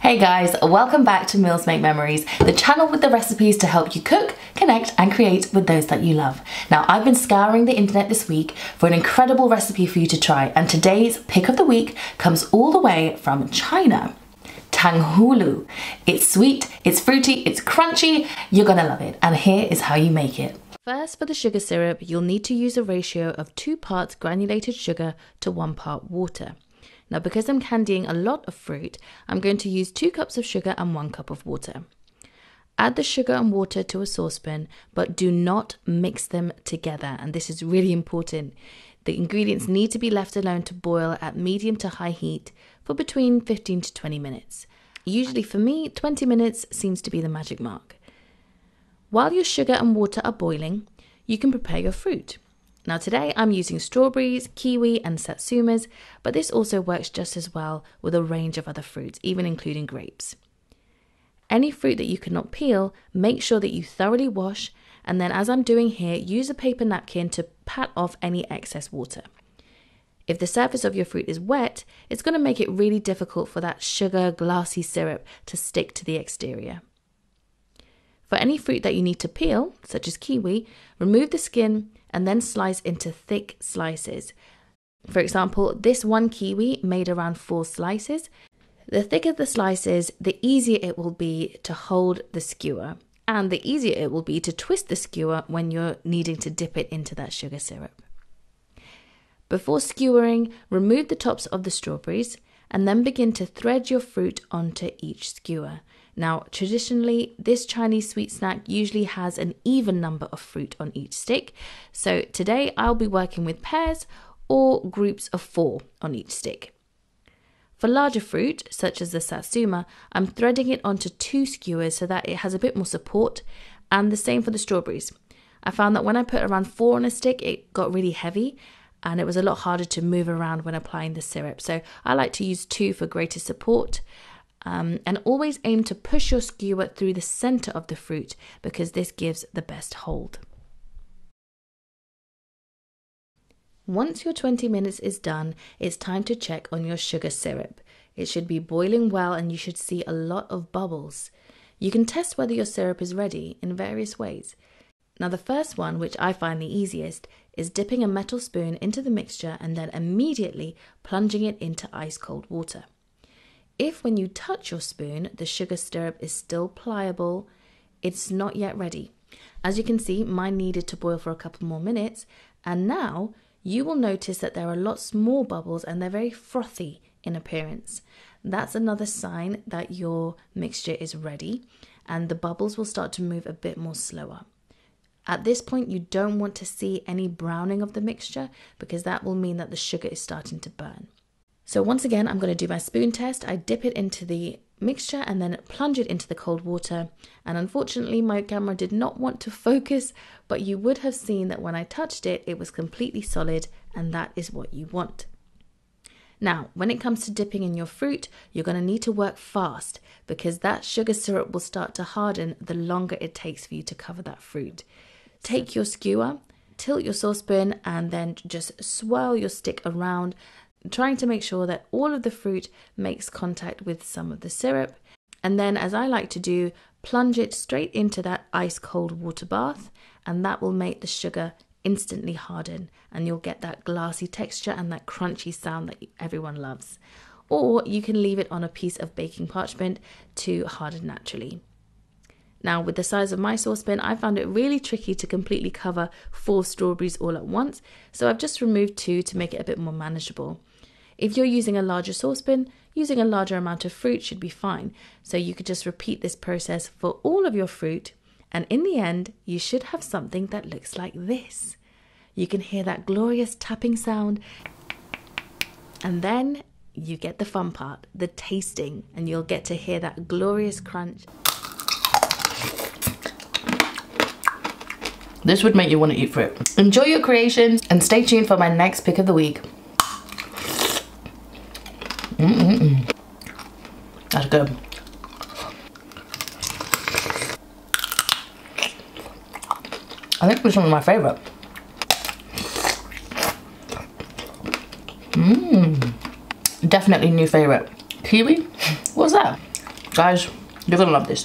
Hey guys, welcome back to Meals Make Memories, the channel with the recipes to help you cook, connect and create with those that you love. Now, I've been scouring the internet this week for an incredible recipe for you to try, and today's pick of the week comes all the way from China. Tanghulu. It's sweet, it's fruity, it's crunchy, you're gonna love it, and here is how you make it. First, for the sugar syrup, you'll need to use a ratio of 2 parts granulated sugar to 1 part water. Now, because I'm candying a lot of fruit, I'm going to use 2 cups of sugar and 1 cup of water. Add the sugar and water to a saucepan, but do not mix them together. And this is really important. The ingredients need to be left alone to boil at medium to high heat for between 15 to 20 minutes. Usually for me, 20 minutes seems to be the magic mark. While your sugar and water are boiling, you can prepare your fruit. Now today I'm using strawberries, kiwi and satsumas, but this also works just as well with a range of other fruits, even including grapes. Any fruit that you cannot peel, make sure that you thoroughly wash, and then, as I'm doing here, use a paper napkin to pat off any excess water. If the surface of your fruit is wet, it's going to make it really difficult for that sugar glassy syrup to stick to the exterior. For any fruit that you need to peel, such as kiwi, remove the skin and then slice into thick slices. For example, this one kiwi made around 4 slices. The thicker the slices, the easier it will be to hold the skewer, and the easier it will be to twist the skewer when you're needing to dip it into that sugar syrup. Before skewering, remove the tops of the strawberries and then begin to thread your fruit onto each skewer. Now, traditionally, this Chinese sweet snack usually has an even number of fruit on each stick. So today I'll be working with pairs or groups of 4 on each stick. For larger fruit, such as the satsuma, I'm threading it onto 2 skewers so that it has a bit more support, and the same for the strawberries. I found that when I put around 4 on a stick, it got really heavy and it was a lot harder to move around when applying the syrup. So I like to use 2 for greater support. And always aim to push your skewer through the center of the fruit because this gives the best hold. Once your 20 minutes is done, it's time to check on your sugar syrup. It should be boiling well and you should see a lot of bubbles. You can test whether your syrup is ready in various ways. Now, the first one, which I find the easiest, is dipping a metal spoon into the mixture and then immediately plunging it into ice cold water. If when you touch your spoon, the sugar syrup is still pliable, it's not yet ready. As you can see, mine needed to boil for a couple more minutes, and now you will notice that there are lots more bubbles and they're very frothy in appearance. That's another sign that your mixture is ready, and the bubbles will start to move a bit more slower. At this point, you don't want to see any browning of the mixture because that will mean that the sugar is starting to burn. So once again, I'm going to do my spoon test. I dip it into the mixture and then plunge it into the cold water. And unfortunately, my camera did not want to focus, but you would have seen that when I touched it, it was completely solid, and that is what you want. Now, when it comes to dipping in your fruit, you're going to need to work fast because that sugar syrup will start to harden the longer it takes for you to cover that fruit. Take your skewer, tilt your saucepan, and then just swirl your stick around, trying to make sure that all of the fruit makes contact with some of the syrup. And then, as I like to do, plunge it straight into that ice cold water bath, and that will make the sugar instantly harden, and you'll get that glassy texture and that crunchy sound that everyone loves. Or you can leave it on a piece of baking parchment to harden naturally. Now, with the size of my saucepan, I found it really tricky to completely cover 4 strawberries all at once, so I've just removed 2 to make it a bit more manageable. If you're using a larger saucepan, using a larger amount of fruit should be fine. So you could just repeat this process for all of your fruit, and in the end, you should have something that looks like this. You can hear that glorious tapping sound, and then you get the fun part, the tasting, and you'll get to hear that glorious crunch. This would make you want to eat fruit. Enjoy your creations and stay tuned for my next pick of the week. That's good. I think this one is my favorite. Definitely new favorite. Kiwi? What's that? Guys, you're gonna love this.